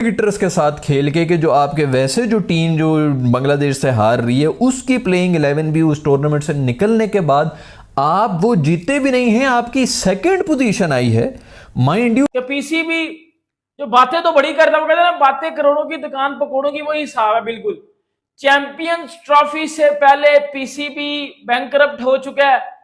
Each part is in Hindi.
क्रिकेटर्स के साथ खेल के कि जो आपके वैसे जो टीम जो बांग्लादेश से हार रही है उसकी प्लेइंग 11 भी उस टूर्नामेंट से निकलने के बाद आप वो जीते भी नहीं हैं, आपकी सेकंड पोजीशन आई है। माइंड यू कि पीसीबी जो बातें तो बड़ी करता है, वो कहते हैं ना बातें करोड़ों की दुकान पकौड़ों की, वही हिसाब है बिल्कुल। चैंपियंस ट्रॉफी से पहले पीसीबी बैंकरप्ट हो चुका है।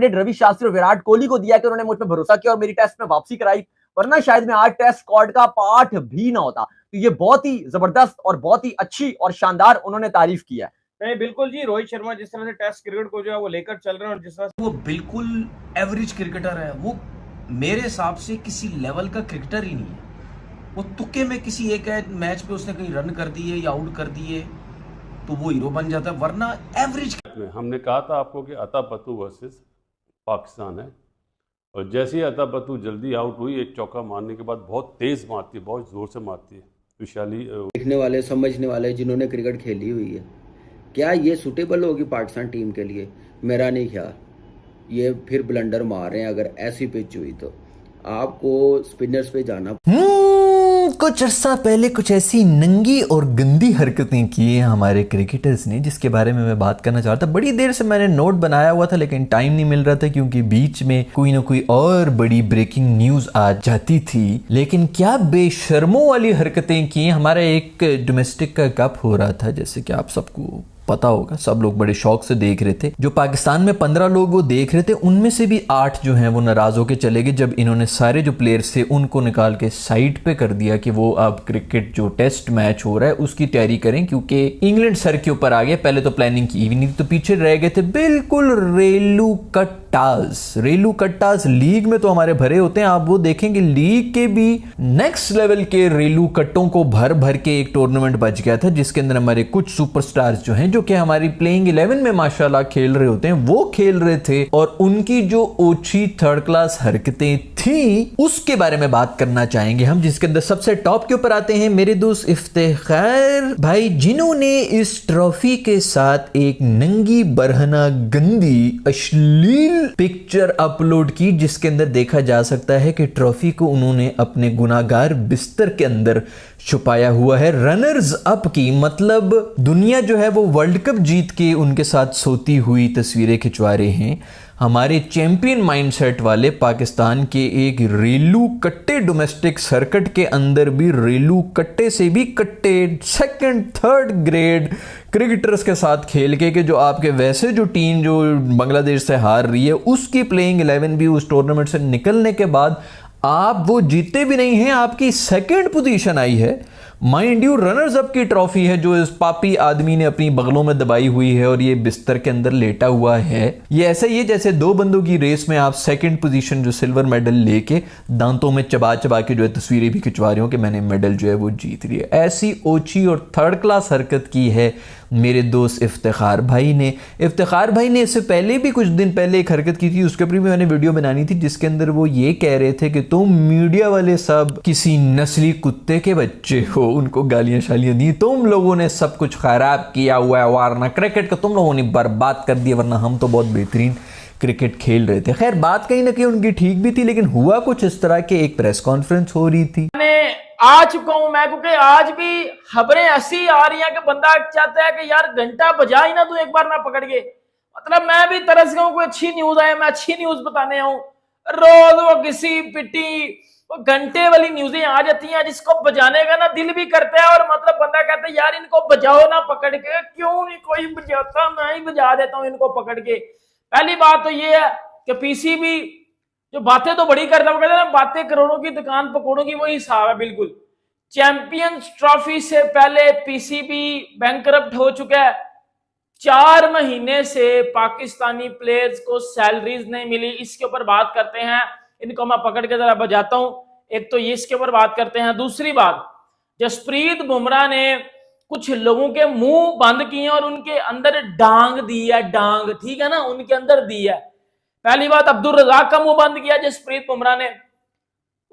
रवि शास्त्री और विराट कोहली को दिया कि उन्होंने मुझ पर भरोसा किया और मेरी टेस्ट में वापसी कराई, वरना शायद मैं आज टेस्ट स्क्वाड का पार्ट भी ना होता। तो ये बहुत ही जबरदस्त और बहुत ही अच्छी और शानदार उन्होंने तारीफ किया है। नहीं बिल्कुल जी, रोहित शर्मा जिस तरह से टेस्ट क्रिकेट को जो है वो लेकर चल रहे हैं और जिस तरह से वो बिल्कुल एवरेज क्रिकेटर है, वो मेरे हिसाब से किसी लेवल का क्रिकेटर ही नहीं है। वो तुक्के में किसी एक मैच पे उसने कहीं रन कर दिए या आउट कर दिए तो वो हीरो बन जाता है, वरना एवरेज। हमने कहा था आपको कि अता पत्तू वर्सेस पाकिस्तान है, और जैसे ही अता पत्तू जल्दी आउट हुई, एक चौका मारने के बाद बहुत तेज मारती है, बहुत जोर से मारती है विशाली। देखने वाले समझने वाले जिन्होंने क्रिकेट खेली हुई है, क्या ये सूटेबल होगी पाकिस्तान टीम के लिए? मेरा नहीं ख्याल। ये फिर ब्लंडर मार रहे हैं। अगर ऐसी पिच हुई तो आपको स्पिनर्स पे जाना। कुछ अर्सा पहले कुछ ऐसी नंगी और गंदी हरकतें की हैं हमारे क्रिकेटर्स ने, जिसके बारे में मैं बात करना चाह रहा था। बड़ी देर से मैंने नोट बनाया हुआ था लेकिन टाइम नहीं मिल रहा था, क्योंकि बीच में कोई ना कोई और बड़ी ब्रेकिंग न्यूज आ जाती थी। लेकिन क्या बेशर्मों वाली हरकतें की। हमारा एक डोमेस्टिक का कप हो रहा था, जैसे कि आप सबको पता होगा, सब लोग बड़े शौक से देख रहे थे। जो पाकिस्तान में 15 लोग वो देख रहे थे, उनमें से भी 8 जो हैं वो नाराज होकर चले गए जब इन्होंने सारे जो प्लेयर्स थे उनको निकाल के साइड पे कर दिया कि वो अब क्रिकेट जो टेस्ट मैच हो रहा है उसकी तैयारी करें, क्योंकि इंग्लैंड सर के ऊपर आ गया। पहले तो प्लानिंग की भी नहीं थी, तो पीछे रह गए थे बिल्कुल रेलू कट्टास। रेलू कट्टास लीग में तो हमारे भरे होते हैं, आप वो देखेंगे लीग के भी नेक्स्ट लेवल के रेलू कट्टों को भर भर के एक टूर्नामेंट बच गया था, जिसके अंदर हमारे कुछ सुपरस्टार्स जो हैं, जो कि हमारी प्लेइंग 11 में माशाल्लाह खेल रहे होते हैं, वो खेल रहे थे। और उनकी जो ओछी थर्ड क्लास हरकतें थी उसके बारे में बात करना चाहेंगे हम, जिसके अंदर सबसे टॉप के ऊपर आते हैं मेरे दोस्त इफ्तिखार भाई, जिन्होंने इस ट्रॉफी के साथ एक नंगी बरहना गंदी अश्लील पिक्चर अपलोड की, जिसके अंदर देखा जा सकता है कि ट्रॉफी को उन्होंने अपने गुनाहगार बिस्तर के अंदर छुपाया हुआ है। रनर्स अप की मतलब दुनिया जो है वो वर्ल्ड कप जीत के उनके साथ सोती हुई तस्वीरें खिंचवा रहे हैं। हमारे चैंपियन माइंडसेट वाले पाकिस्तान के एक रेलू कट्टे डोमेस्टिक सर्किट के अंदर भी रेलू कट्टे से भी कट्टे सेकंड थर्ड ग्रेड क्रिकेटर्स के साथ खेल के जो आपके वैसे जो टीम जो बांग्लादेश से हार रही है उसकी प्लेइंग 11 भी उस टूर्नामेंट से निकलने के बाद आप वो जीते भी नहीं हैं, आपकी सेकंड पोजीशन आई है। माइंड यू रनर्स अप की ट्रॉफी है जो इस पापी आदमी ने अपनी बगलों में दबाई हुई है और ये बिस्तर के अंदर लेटा हुआ है। ये ऐसा ही है जैसे 2 बंदों की रेस में आप सेकंड पोजीशन जो सिल्वर मेडल लेके दांतों में चबा चबा के जो है तस्वीरें भी खिंचवा रहे हो कि मैंने मेडल जो है वो जीत रही है। ऐसी ओछी और थर्ड क्लास हरकत की है मेरे दोस्त इफ्तिखार भाई ने। इफ्तिखार भाई ने इससे पहले भी कुछ दिन पहले एक हरकत की थी, उसके ऊपर भी मैंने वीडियो बनानी थी, जिसके अंदर वो ये कह रहे थे कि तुम मीडिया वाले सब किसी नस्ली कुत्ते के बच्चे हो, उनको गालियां शालियां दी, तुम लोगों ने सब कुछ खराब किया हुआ है, वारना क्रिकेट का तुम लोगों ने बर्बाद कर दिया, वरना हम तो बहुत बेहतरीन क्रिकेट खेल रहे थे। खैर बात कहीं ना कहीं उनकी ठीक भी थी, लेकिन हुआ कुछ इस तरह के एक प्रेस कॉन्फ्रेंस हो रही थी। आ चुका हूं मैं, क्योंकि आज भी खबरें ऐसी आ रही हैं कि बंदा चाहता है कि यार घंटा बजा ही ना तू एक बार मैं पकड़ के। मतलब मैं भी तरस गया हूं, कोई अच्छी न्यूज आए मैं अच्छी न्यूज बताने आऊं, रोज वो किसी पिटी वो घंटे वाली न्यूजें आ जाती हैं जिसको बजाने का ना दिल भी करता है, और मतलब बंदा कहता है यार इनको बजाओ ना पकड़ के, क्यों नहीं कोई बजाता, मैं ही बजा देता हूं इनको पकड़ के। पहली बात तो ये है कि पीसीबी जो बातें तो बड़ी करता है, वो कहते हैं ना बातें करोड़ों की दुकान पकौड़ों की, वही हिसाब है बिल्कुल। चैंपियंस ट्रॉफी से पहले पीसीबी बैंकरप्ट हो चुका है। 4 महीने से पाकिस्तानी प्लेयर्स को सैलरीज नहीं मिली। इसके ऊपर बात करते हैं, इनको मैं पकड़ के जरा बजाता हूं। एक तो ये इसके ऊपर बात करते हैं। दूसरी बात, जसप्रीत बुमराह ने कुछ लोगों के मुंह बंद किए और उनके अंदर डांग दी है, डांग, ठीक है ना, उनके अंदर दी है। पहली बात, अब्दुल रज़ाक का मुंह बंद किया जसप्रीत बुमराह ने।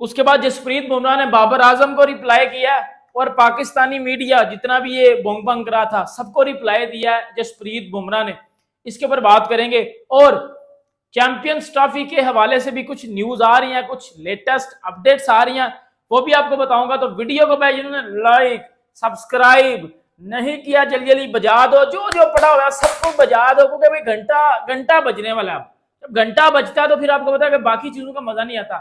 उसके बाद जसप्रीत बुमराह ने बाबर आजम को रिप्लाई किया और पाकिस्तानी मीडिया जितना भी ये बोंग बंग करा था सबको रिप्लाई दिया है जसप्रीत बुमराह ने। इसके ऊपर बात करेंगे। और चैंपियंस ट्रॉफी के हवाले से भी कुछ न्यूज आ रही हैं, कुछ लेटेस्ट अपडेट्स आ रही हैं, वो भी आपको बताऊंगा। तो वीडियो को भाई जिन्होंने लाइक सब्सक्राइब नहीं किया जल्दी जल्दी बजा दो, जो जो पड़ा हुआ है सबको बजा दो, क्योंकि भाई घंटा बजने वाला है। जब घंटा बजता है तो फिर आपको पता है कि बाकी चीजों का मजा नहीं आता।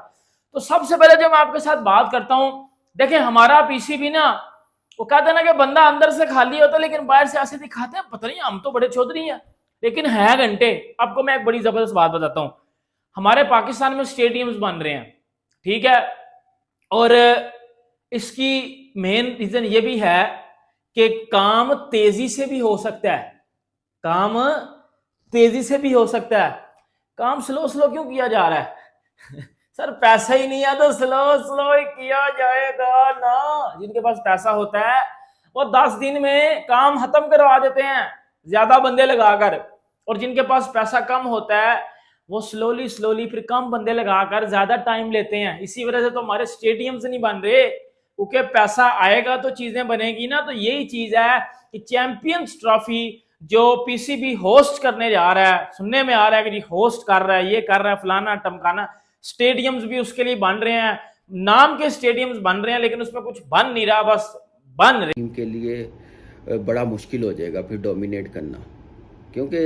तो सबसे पहले जो मैं आपके साथ बात करता हूं, देखिए हमारा पीसीबी ना, वो कहते हैं ना कि बंदा अंदर से खाली होता है लेकिन बाहर से ऐसे दिखाते हैं पता नहीं हम तो बड़े चौधरी हैं, लेकिन है घंटे। आपको मैं एक बड़ी जबरदस्त बात बताता हूं, हमारे पाकिस्तान में स्टेडियम्स बन रहे हैं, ठीक है, और इसकी मेन रीजन ये भी है कि काम तेजी से भी हो सकता है, काम तेजी से भी हो सकता है। काम स्लो स्लो क्यों किया जा रहा है सर पैसा ही नहीं है तो स्लो ही किया जाएगा ना। जिनके पास पैसा होता है वो 10 दिन में काम खत्म करवा देते हैं ज्यादा बंदे लगाकर, और जिनके पास पैसा कम होता है वो स्लोली फिर कम बंदे लगाकर ज्यादा टाइम लेते हैं। इसी वजह से तो हमारे स्टेडियम्स नहीं बन रहे, क्योंकि पैसा आएगा तो चीजें बनेगी ना। तो यही चीज है कि चैंपियंस ट्रॉफी जो पीसीबी होस्ट करने जा रहा है, सुनने में आ रहा है कि जी होस्ट कर रहा है, ये कर रहा है, फलाना टमकाना, स्टेडियम्स भी उसके लिए बन रहे हैं, नाम के स्टेडियम्स बन रहे हैं, लेकिन उसमें कुछ बन नहीं रहा, बस बन रहे। टीम के लिए बड़ा मुश्किल हो जाएगा फिर डोमिनेट करना, क्योंकि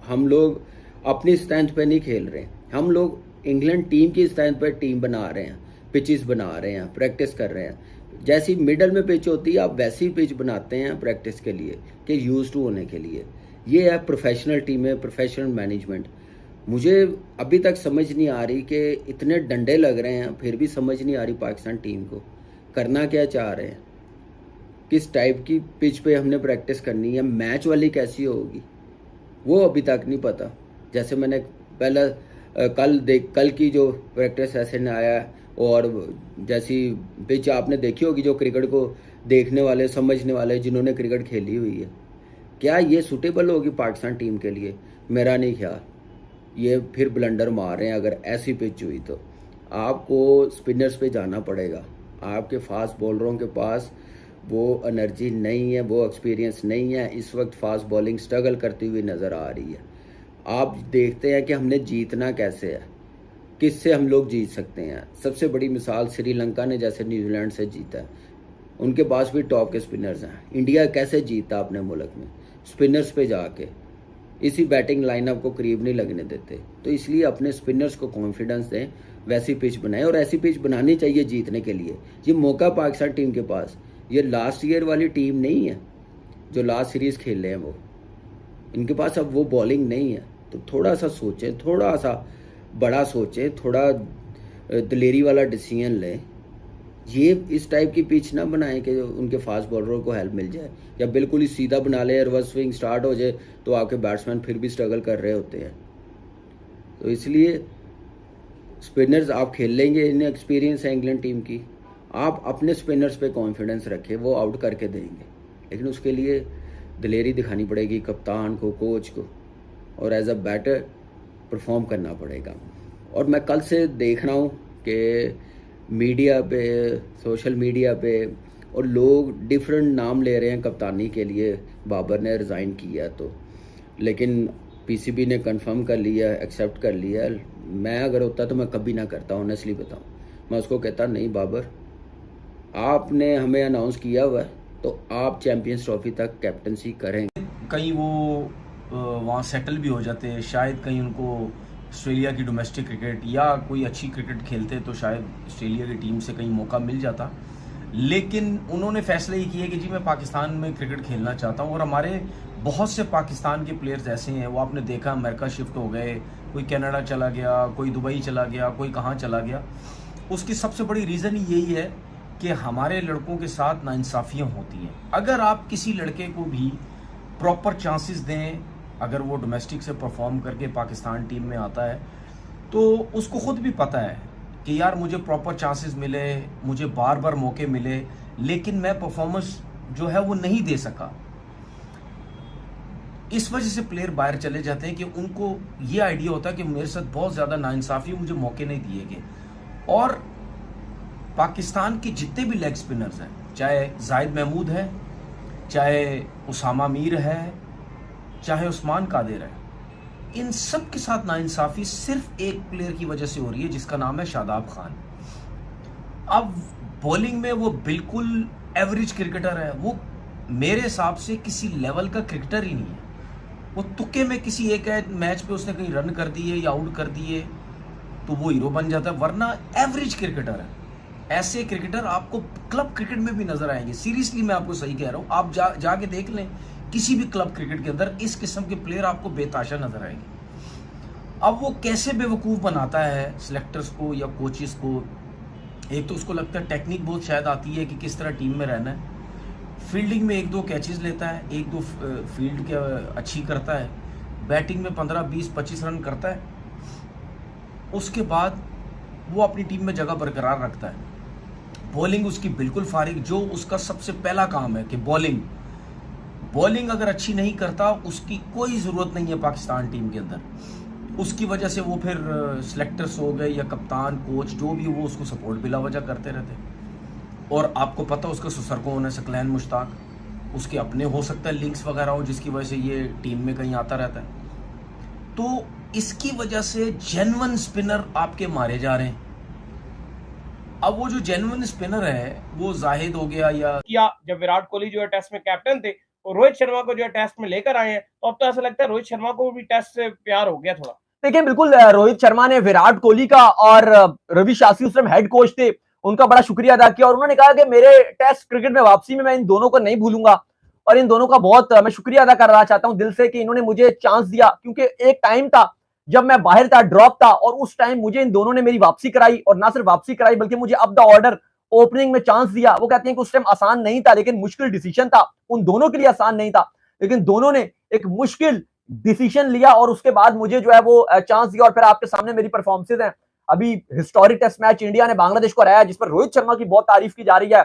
हम लोग अपनी स्ट्रेंथ पे नहीं खेल रहे, हम लोग इंग्लैंड टीम की स्ट्रेंथ पे टीम बना रहे हैं, पिचेस बना रहे हैं, प्रैक्टिस कर रहे हैं। जैसी मिडल में पिच होती है आप वैसी पिच बनाते हैं प्रैक्टिस के लिए कि यूज टू होने के लिए। ये है प्रोफेशनल टीम है, प्रोफेशनल मैनेजमेंट। मुझे अभी तक समझ नहीं आ रही कि इतने डंडे लग रहे हैं फिर भी समझ नहीं आ रही पाकिस्तान टीम को करना क्या चाह रहे हैं, किस टाइप की पिच पे हमने प्रैक्टिस करनी है, मैच वाली कैसी होगी वो अभी तक नहीं पता। जैसे मैंने पहला कल की जो प्रैक्टिस सेशन आया और जैसी पिच आपने देखी होगी, जो क्रिकेट को देखने वाले समझने वाले जिन्होंने क्रिकेट खेली हुई है, क्या ये सूटेबल होगी पाकिस्तान टीम के लिए? मेरा नहीं ख्याल। ये फिर ब्लंडर मार रहे हैं। अगर ऐसी पिच हुई तो आपको स्पिनर्स पे जाना पड़ेगा। आपके फास्ट बॉलरों के पास वो एनर्जी नहीं है, वो एक्सपीरियंस नहीं है। इस वक्त फास्ट बॉलिंग स्ट्रगल करती हुई नज़र आ रही है। आप देखते हैं कि हमने जीतना कैसे है, किससे हम लोग जीत सकते हैं। सबसे बड़ी मिसाल श्रीलंका ने जैसे न्यूजीलैंड से जीता है, उनके पास भी टॉप के स्पिनर्स हैं। इंडिया कैसे जीता अपने मुल्क में? स्पिनर्स पे जाके इसी बैटिंग लाइनअप को करीब नहीं लगने देते। तो इसलिए अपने स्पिनर्स को कॉन्फिडेंस दें, वैसी पिच बनाएं, और ऐसी पिच बनानी चाहिए जीतने के लिए। ये मौका पाकिस्तान टीम के पास, ये लास्ट ईयर वाली टीम नहीं है जो लास्ट सीरीज़ खेल रहे हैं, वो इनके पास अब वो बॉलिंग नहीं है। तो थोड़ा सा सोचें, थोड़ा सा बड़ा सोचें, थोड़ा दिलेरी वाला डिसीजन लें। ये इस टाइप की पिच ना बनाएं कि उनके फास्ट बॉलरों को हेल्प मिल जाए, या बिल्कुल ही सीधा बना ले, रिवर्स स्विंग स्टार्ट हो जाए तो आपके बैट्समैन फिर भी स्ट्रगल कर रहे होते हैं। तो इसलिए स्पिनर्स आप खेल लेंगे, इन्हें एक्सपीरियंस है इंग्लैंड टीम की, आप अपने स्पिनर्स पे कॉन्फिडेंस रखें, वो आउट करके देंगे। लेकिन उसके लिए दिलेरी दिखानी पड़ेगी कप्तान को, कोच को, और एज अ बैटर परफॉर्म करना पड़ेगा। और मैं कल से देख रहा हूँ कि मीडिया पे, सोशल मीडिया पे, और लोग डिफरेंट नाम ले रहे हैं कप्तानी के लिए। बाबर ने रिज़ाइन किया तो, लेकिन पीसीबी ने कंफर्म कर लिया, एक्सेप्ट कर लिया। मैं अगर होता तो मैं कभी ना करता, ऑनेस्टली बताऊँ। मैं उसको कहता नहीं बाबर, आपने हमें अनाउंस किया हुआ है तो आप चैंपियंस ट्रॉफी तक कैप्टनसी करेंगे। कहीं वो वहाँ सेटल भी हो जाते, शायद कहीं उनको ऑस्ट्रेलिया की डोमेस्टिक क्रिकेट या कोई अच्छी क्रिकेट खेलते तो शायद ऑस्ट्रेलिया की टीम से कहीं मौका मिल जाता। लेकिन उन्होंने फैसला ये किया कि जी मैं पाकिस्तान में क्रिकेट खेलना चाहता हूँ। और हमारे बहुत से पाकिस्तान के प्लेयर्स ऐसे हैं, वो आपने देखा अमेरिका शिफ्ट हो गए, कोई कनाडा चला गया, कोई दुबई चला गया, कोई कहाँ चला गया। उसकी सबसे बड़ी रीज़न यही है कि हमारे लड़कों के साथ नाइंसाफ़ियाँ होती हैं। अगर आप किसी लड़के को भी प्रॉपर चांसेस दें, अगर वो डोमेस्टिक से परफॉर्म करके पाकिस्तान टीम में आता है तो उसको खुद भी पता है कि यार मुझे प्रॉपर चांसेस मिले, मुझे बार बार मौके मिले, लेकिन मैं परफॉर्मेंस जो है वो नहीं दे सका। इस वजह से प्लेयर बाहर चले जाते हैं कि उनको ये आइडिया होता है कि मेरे साथ बहुत ज़्यादा नाइंसाफ़ी, मुझे मौके नहीं दिए गए। और पाकिस्तान के जितने भी लेग स्पिनर्स हैं, चाहे जाहिद महमूद है, चाहे उसामा मीर है, चाहे उस्मान कादिर है, इन सब के साथ नाइंसाफ़ी सिर्फ एक प्लेयर की वजह से हो रही है जिसका नाम है शादाब खान। अब बॉलिंग में वो बिल्कुल एवरेज क्रिकेटर है। वो मेरे हिसाब से किसी लेवल का क्रिकेटर ही नहीं है। वो तुक्के में किसी एक मैच पे उसने कहीं रन कर दिए या आउट कर दिए तो वो हीरो बन जाता है, वरना एवरेज क्रिकेटर है। ऐसे क्रिकेटर आपको क्लब क्रिकेट में भी नजर आएंगे। सीरियसली मैं आपको सही कह रहा हूँ, आप जाके देख लें किसी भी क्लब क्रिकेट के अंदर इस किस्म के प्लेयर आपको बेताशा नजर आएंगे। अब वो कैसे बेवकूफ़ बनाता है सिलेक्टर्स को या कोचेस को। एक तो उसको लगता है टेक्निक बहुत शायद आती है कि किस तरह टीम में रहना है। फील्डिंग में 1-2 कैचेस लेता है, 1-2 फील्ड के अच्छी करता है, बैटिंग में 15, 20, 25 रन करता है। उसके बाद वो अपनी टीम में जगह बरकरार रखता है। बॉलिंग उसकी बिल्कुल फारिग, जो उसका सबसे पहला काम है कि बॉलिंग अगर अच्छी नहीं करता उसकी कोई ज़रूरत नहीं है पाकिस्तान टीम के अंदर। उसकी वजह से वो फिर सिलेक्टर्स हो गए या कप्तान कोच जो भी वो उसको सपोर्ट बिला वजह करते रहते। और आपको पता उसका ससुर कौन है, सकलैन मुश्ताक, उसके अपने हो सकता है लिंक्स वगैरह हो जिसकी वजह से ये टीम में कहीं आता रहता है। तो इसकी वजह से जेन्युइन स्पिनर आपके मारे जा रहे हैं। अब वो जो जेन्युइन स्पिनर है वो जाहिद हो गया या किया जब विराट कोहली जो है टेस्ट में कैप्टन थे और रोहित शर्मा को जो है टेस्ट में लेकर आए हैं, तो अब तो ऐसा लगता है रोहित शर्मा को भी टेस्ट से प्यार हो गया थोड़ा। देखिए बिल्कुल रोहित शर्मा ने विराट कोहली का और रवि शास्त्री उस समय हेड कोच थे, उनका बड़ा शुक्रिया अदा किया और उन्होंने कहा कि मेरे टेस्ट क्रिकेट में वापसी में मैं इन दोनों को नहीं भूलूंगा और इन दोनों का बहुत मैं शुक्रिया अदा करना चाहता हूं दिल से कि इन्होंने मुझे चांस दिया, क्योंकि एक टाइम था जब मैं बाहर था, ड्रॉप था, और उस टाइम मुझे इन दोनों ने मेरी वापसी कराई और ना सिर्फ वापसी कराई बल्कि मुझे अप द ऑर्डर ओपनिंग में चांस दिया। वो कहते हैं कि उस टाइम आसान नहीं था लेकिन मुश्किल डिसीजन था, उन दोनों के लिए आसान नहीं था लेकिन दोनों ने एक मुश्किल डिसीजन लिया और उसके बाद मुझे जो है वो चांस दिया। और फिर आपके सामने मेरी परफॉर्मेंसेज हैं। अभी हिस्टोरिक टेस्ट मैच इंडिया ने बांग्लादेश को हराया जिस पर रोहित शर्मा की बहुत तारीफ की जा रही है,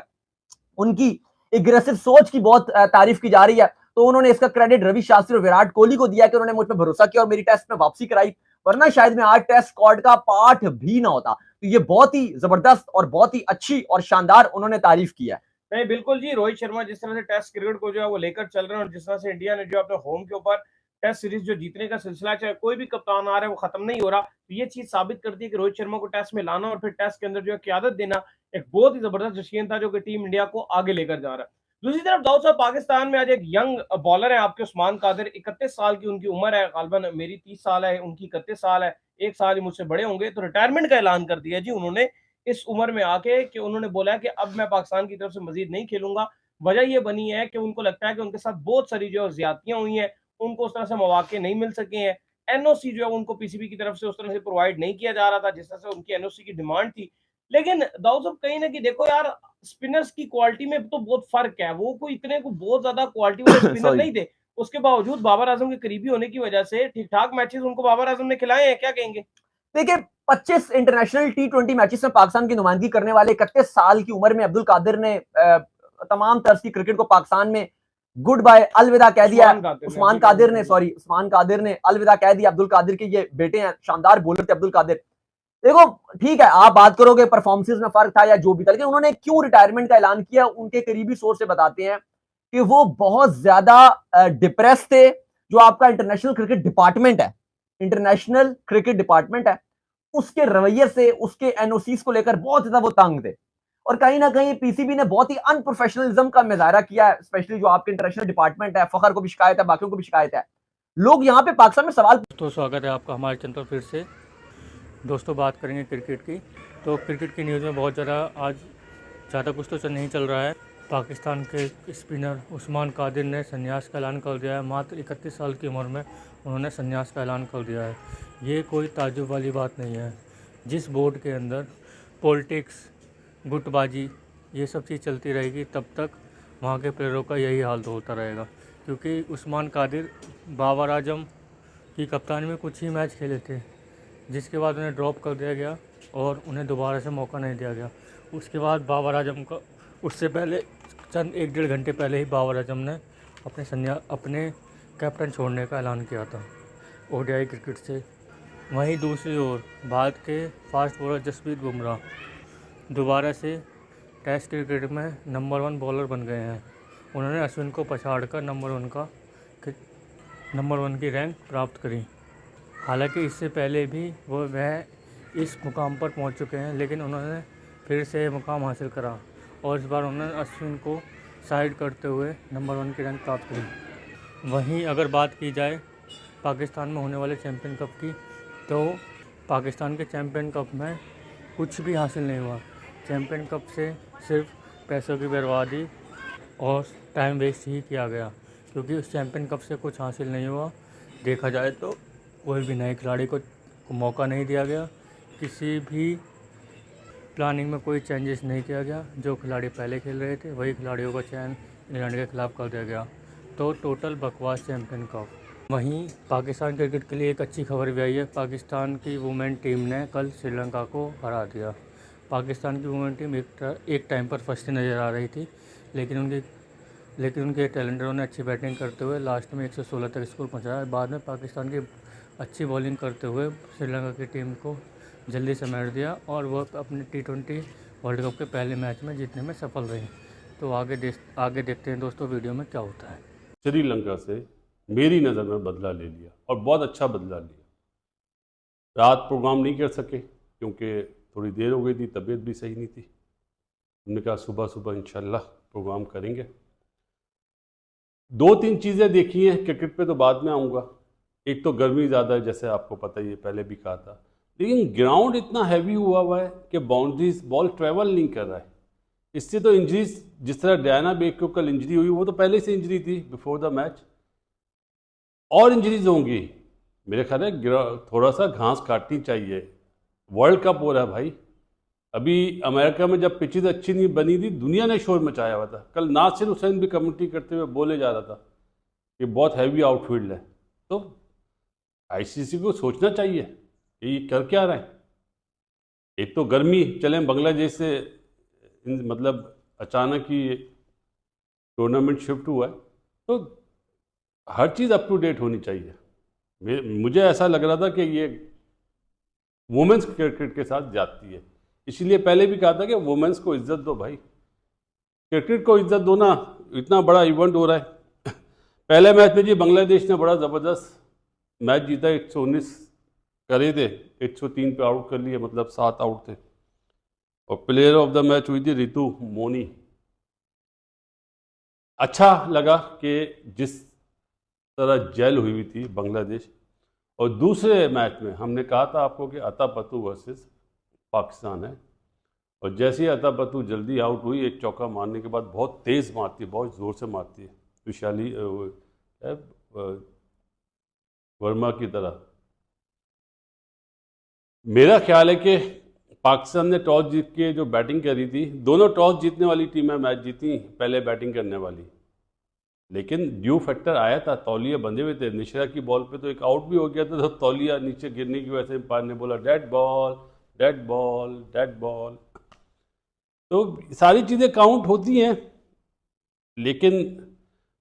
उनकी एग्रेसिव सोच की बहुत तारीफ की जा रही है। तो उन्होंने इसका क्रेडिट रवि शास्त्री और विराट कोहली को दिया कि उन्होंने मुझ पर भरोसा किया और मेरी टेस्ट में वापसी कराई, वरना शायद मैं आज टेस्ट स्क्वाड का पार्ट भी ना होता। तो ये बहुत ही जबरदस्त और बहुत ही अच्छी और शानदार उन्होंने तारीफ की है। नहीं बिल्कुल जी, रोहित शर्मा जिस तरह से टेस्ट क्रिकेट को जो है वो लेकर चल रहे हैं और जिस तरह से इंडिया ने जो अपने होम के ऊपर टेस्ट सीरीज जो जीतने का सिलसिला, चाहे कोई भी कप्तान आ रहा है वो खत्म नहीं हो रहा, तो ये चीज साबित करती है कि रोहित शर्मा को टेस्ट में लाना और फिर टेस्ट के अंदर जो है क़यादत देना एक बहुत ही जबरदस्त डिसीजन था जो कि टीम इंडिया को आगे लेकर जा रहा है। दूसरी तरफ दाऊद साहब, पाकिस्तान में आज एक यंग बॉलर है आपके उस्मान कादिर, 31 साल की उनकी उम्र है, गालबन मेरी 30 साल है, उनकी 31 साल है, एक साल ही मुझसे बड़े होंगे। तो रिटायरमेंट का ऐलान कर दिया जी उन्होंने इस उम्र में आके, कि उन्होंने बोला कि अब मैं पाकिस्तान की तरफ से मजीद नहीं खेलूंगा। वजह यह बनी है कि उनको लगता है कि उनके साथ बहुत सारी जो ज्यादतियां हुई हैं, उनको उस तरह से मौके नहीं मिल सके हैं। एनओसी जो है उनको पीसीबी की तरफ से उस तरह से प्रोवाइड नहीं किया जा रहा था जिस तरह से उनकी एनओसी की डिमांड थी। लेकिन दाऊद साहब कहीं ना कहीं देखो यार, स्पिनर्स की क्वालिटी में तो बहुत फर्क है, वो कोई इतने को बहुत ज्यादा क्वालिटी वाले स्पिनर नहीं थे, उसके बावजूद बाबर आजम के करीबी होने की वजह से ठीक ठाक मैचेस उनको बाबर आजम ने खिलाए हैं। क्या कहेंगे? देखिए 25 इंटरनेशनल T20 मैचेस में पाकिस्तान की नुमाइंदगी करने वाले 31 साल की उम्र में अब्दुल कादिर ने तमाम तरह की क्रिकेट को पाकिस्तान में गुड बाय अलविदा कह दिया। उस्मान कादिर ने अलविदा कह दिया। अब्दुल कादिर के ये बेटे हैं, शानदार बॉलर थे अब्दुल कादिर। देखो ठीक है, आप बात करोगे परफॉर्मेंसेस में फर्क था या जो भी था, लेकिन उन्होंने क्यों रिटायरमेंट का ऐलान किया, उनके करीबी सोर्स से बताते हैं कि वो बहुत ज्यादा डिप्रेस थे। जो आपका इंटरनेशनल क्रिकेट डिपार्टमेंट है उसके रवैये से, उसके एनओसीज को लेकर बहुत ज्यादा वो तंग थे और कहीं ना कहीं पीसीबी ने बहुत ही अनप्रोफेशनलिज्म का मुजाहरा किया है। स्पेशली जो आपके इंटरनेशनल डिपार्टमेंट है, फखर को भी शिकायत है, बाकियों को भी शिकायत है। लोग यहाँ पे पाकिस्तान में सवाल। दोस्तों स्वागत है आपका हमारे चैनल पर फिर से। दोस्तों बात करेंगे क्रिकेट की। तो क्रिकेट की न्यूज़ में बहुत आज ज़्यादा कुछ तो नहीं चल रहा है। पाकिस्तान के स्पिनर उस्मान कादिर ने संन्यास का ऐलान कर दिया है। मात्र 31 साल की उम्र में उन्होंने संन्यास का ऐलान कर दिया है। ये कोई ताज्जुब वाली बात नहीं है। जिस बोर्ड के अंदर पॉलिटिक्स, गुटबाजी, ये सब चीज़ चलती रहेगी तब तक वहाँ के प्लेयरों का यही हाल तो होता रहेगा, क्योंकि उस्मान कादिर बाबर आजम की कप्तानी में कुछ ही मैच खेले थे, जिसके बाद उन्हें ड्रॉप कर दिया गया और उन्हें दोबारा से मौका नहीं दिया गया। उसके बाद बाबर आजम का, उससे पहले चंद 1-1.5 घंटे पहले ही बाबर आजम ने अपने कैप्टन छोड़ने का ऐलान किया था ओडीआई क्रिकेट से। वहीं दूसरी ओर भारत के फास्ट बॉलर जसप्रीत बुमराह दोबारा से टेस्ट क्रिकेट में नंबर 1 बॉलर बन गए हैं। उन्होंने अश्विन को पछाड़कर नंबर 1 की रैंक प्राप्त करी। हालांकि इससे पहले भी वह इस मुकाम पर पहुंच चुके हैं, लेकिन उन्होंने फिर से मुकाम हासिल करा और इस बार उन्होंने अश्विन को साइड करते हुए नंबर 1 की रैंक प्राप्त करी। वहीं अगर बात की जाए पाकिस्तान में होने वाले चैम्पियन कप की, तो पाकिस्तान के चैम्पियन कप में कुछ भी हासिल नहीं हुआ। चैम्पियन कप से सिर्फ पैसों की बर्बादी और टाइम वेस्ट ही किया गया, क्योंकि उस चैम्पियन कप से कुछ हासिल नहीं हुआ। देखा जाए तो कोई भी नए खिलाड़ी को मौका नहीं दिया गया, किसी भी प्लानिंग में कोई चेंजेस नहीं किया गया। जो खिलाड़ी पहले खेल रहे थे वही खिलाड़ियों का चयन इंग्लैंड के खिलाफ कर दिया गया। तो टोटल बकवास चैम्पियन कप। वहीं पाकिस्तान क्रिकेट के लिए एक अच्छी खबर भी आई है। पाकिस्तान की वुमेन टीम ने कल श्रीलंका को हरा दिया। पाकिस्तान की वुमेन टीम एक टाइम पर फंसती नज़र आ रही थी, लेकिन उनके टैलेंटरों ने अच्छी बैटिंग करते हुए लास्ट में 116 तक स्कोर पहुंचाया। बाद में पाकिस्तान की अच्छी बॉलिंग करते हुए श्रीलंका की टीम को जल्दी समेट दिया और वह अपने T20 वर्ल्ड कप के पहले मैच में जीतने में सफल रही। तो आगे देखते हैं दोस्तों वीडियो में क्या होता है। श्रीलंका से मेरी नज़र में बदला ले लिया और बहुत अच्छा बदला लिया। रात प्रोग्राम नहीं कर सके क्योंकि थोड़ी देर हो गई थी, तबीयत भी सही नहीं थी। हमने कहा सुबह इंशाल्लाह प्रोग्राम करेंगे। 2-3 चीज़ें देखी हैं। क्रिकेट पे तो बाद में आऊँगा। एक तो गर्मी ज़्यादा है, जैसे आपको पता ही है, पहले भी कहा था, लेकिन ग्राउंड इतना हैवी हुआ है कि बाउंड्रीज बॉल ट्रैवल नहीं कर रहा है। इससे तो इंजरीज, जिस तरह डायना बेग को कल इंजरी हुई, वो तो पहले से इंजरी थी बिफोर द मैच, और इंजरीज होंगी। मेरे ख्याल है थोड़ा सा घास काटनी चाहिए। वर्ल्ड कप हो रहा है भाई। अभी अमेरिका में जब पिचेज अच्छी नहीं बनी थी, दुनिया ने शोर मचाया हुआ था। कल नासिर हुसैन भी कमेंट्री करते हुए बोले जा रहा था कि बहुत हैवी आउटफील्ड है। तो आईसीसी को सोचना चाहिए कि ये कर क्या रहे हैं। एक तो गर्मी, चलें बांग्लादेश से मतलब अचानक ही टूर्नामेंट शिफ्ट हुआ है, तो हर चीज़ अप टू डेट होनी चाहिए। मुझे ऐसा लग रहा था कि ये वुमेंस क्रिकेट के साथ जाती है, इसलिए पहले भी कहा था कि वुमेंस को इज्जत दो भाई, क्रिकेट को इज्जत दो ना। इतना बड़ा इवेंट हो रहा है। पहले मैच में जी बांग्लादेश ने बड़ा ज़बरदस्त मैच जीता, 119 करे थे, 103 पे आउट कर लिए, मतलब 7 आउट थे। और प्लेयर ऑफ द मैच हुई थी रितु मोनी। अच्छा लगा कि जिस तरह जेल हुई थी बांग्लादेश। और दूसरे मैच में हमने कहा था आपको कि अतापतु वर्सेस पाकिस्तान है, और जैसे ही अतापतु जल्दी आउट हुई, एक चौका मारने के बाद बहुत तेज़ मारती है, बहुत ज़ोर से मारती है, विशाली वर्मा की तरह। मेरा ख्याल है कि पाकिस्तान ने टॉस जीत के जो बैटिंग करी थी, दोनों टॉस जीतने वाली टीमें मैच जीती, पहले बैटिंग करने वाली, लेकिन ड्यू फैक्टर आया था, तौलिया बंधे हुए थे। निशरा की बॉल पे तो एक आउट भी हो गया था, तो तौलिया नीचे गिरने की वजह से अंपायर ने बोला dead ball dead ball dead ball. तो सारी चीज़ें काउंट होती हैं, लेकिन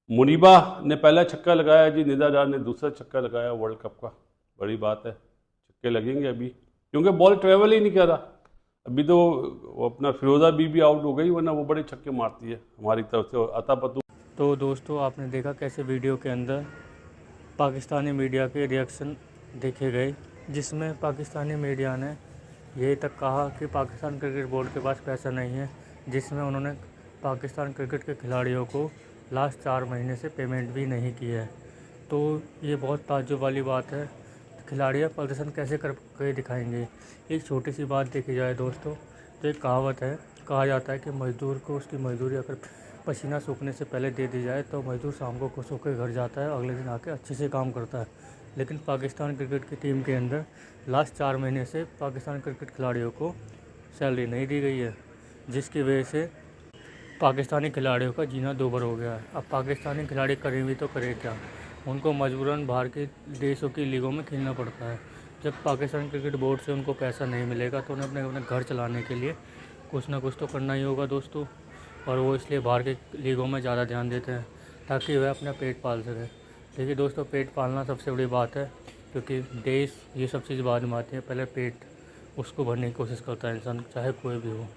मुनीबा ने पहला छक्का लगाया जी, निदा डार ने दूसरा छक्का लगाया वर्ल्ड कप का। बड़ी बात है, छक्के लगेंगे अभी, क्योंकि बॉल ट्रेवल ही नहीं कर रहा। अभी तो वो अपना फिरोज़ा भी आउट हो गई, वरना वो बड़े छक्के मारती है हमारी तरफ से। अतापतु। तो दोस्तों आपने देखा कैसे वीडियो के अंदर पाकिस्तानी मीडिया के रिएक्शन देखे गए, जिसमें पाकिस्तानी मीडिया ने यही तक कहा कि पाकिस्तान क्रिकेट बोर्ड के पास पैसा नहीं है, जिसमें उन्होंने पाकिस्तान क्रिकेट के खिलाड़ियों को लास्ट 4 महीने से पेमेंट भी नहीं की है। तो ये बहुत ताज्जुब वाली बात है। खिलाड़ियाँ प्रदर्शन कैसे कर दिखाएंगे। एक छोटी सी बात देखी जाए दोस्तों, तो एक कहावत है, कहा जाता है कि मज़दूर को उसकी मजदूरी अगर पसीना सूखने से पहले दे दी जाए तो मज़दूर शाम को खुश होकर घर जाता है, अगले दिन आके अच्छे से काम करता है। लेकिन पाकिस्तान क्रिकेट की टीम के अंदर लास्ट 4 महीने से पाकिस्तान क्रिकेट खिलाड़ियों को सैलरी नहीं दी गई है, जिसकी वजह से पाकिस्तानी खिलाड़ियों का जीना दूभर हो गया है। अब पाकिस्तानी खिलाड़ी करें भी तो करें क्या, उनको मजबूरन बाहर के देशों की लीगों में खेलना पड़ता है। जब पाकिस्तान क्रिकेट बोर्ड से उनको पैसा नहीं मिलेगा तो उन्हें अपने घर चलाने के लिए कुछ ना कुछ तो करना ही होगा दोस्तों, और वो इसलिए बाहर के लीगों में ज़्यादा ध्यान देते हैं ताकि वह अपना पेट पाल सके। देखिए दोस्तों, पेट पालना सबसे बड़ी बात है, क्योंकि देश ये सब चीज़ बाद में आती है, पहले पेट उसको भरने की कोशिश करता है इंसान, चाहे कोई भी हो।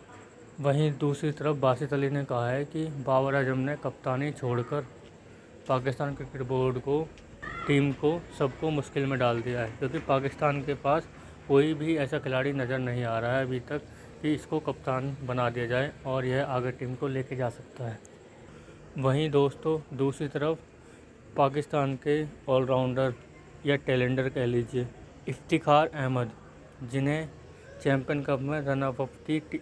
वहीं दूसरी तरफ बासित अली ने कहा है कि बाबर आजम ने कप्तानी छोड़कर पाकिस्तान क्रिकेट बोर्ड को, टीम को, सबको मुश्किल में डाल दिया है, क्योंकि पाकिस्तान के पास कोई भी ऐसा खिलाड़ी नज़र नहीं आ रहा है अभी तक कि इसको कप्तान बना दिया जाए और यह आगे टीम को लेके जा सकता है। वहीं दोस्तों दूसरी तरफ पाकिस्तान के ऑलराउंडर या टैलेंडर कह लीजिए इफ्तिखार अहमद, जिन्हें चैम्पियन कप में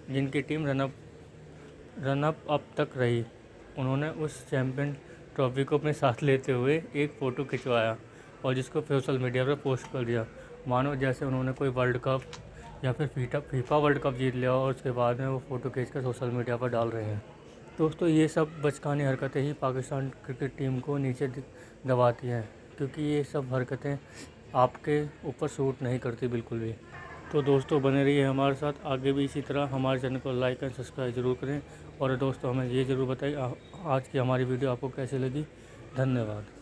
जिनकी टीम रनअप अप तक रही, उन्होंने उस चैम्पियन ट्रॉफी को अपने साथ लेते हुए एक फ़ोटो खिंचवाया और जिसको सोशल मीडिया पर पोस्ट कर दिया, मानो जैसे उन्होंने कोई वर्ल्ड कप या फिर फीफा वर्ल्ड कप जीत लिया और उसके बाद में वो फ़ोटो खींचकर सोशल मीडिया पर डाल रहे हैं। दोस्तों ये सब बचकानी हरकतें ही पाकिस्तान क्रिकेट टीम को नीचे दबाती हैं, क्योंकि ये सब हरकतें आपके ऊपर सूट नहीं करती बिल्कुल भी। तो दोस्तों बने रहिए हमारे साथ, आगे भी इसी तरह हमारे चैनल को लाइक एंड सब्सक्राइब ज़रूर करें। और दोस्तों हमें ये ज़रूर बताइए आज की हमारी वीडियो आपको कैसी लगी। धन्यवाद।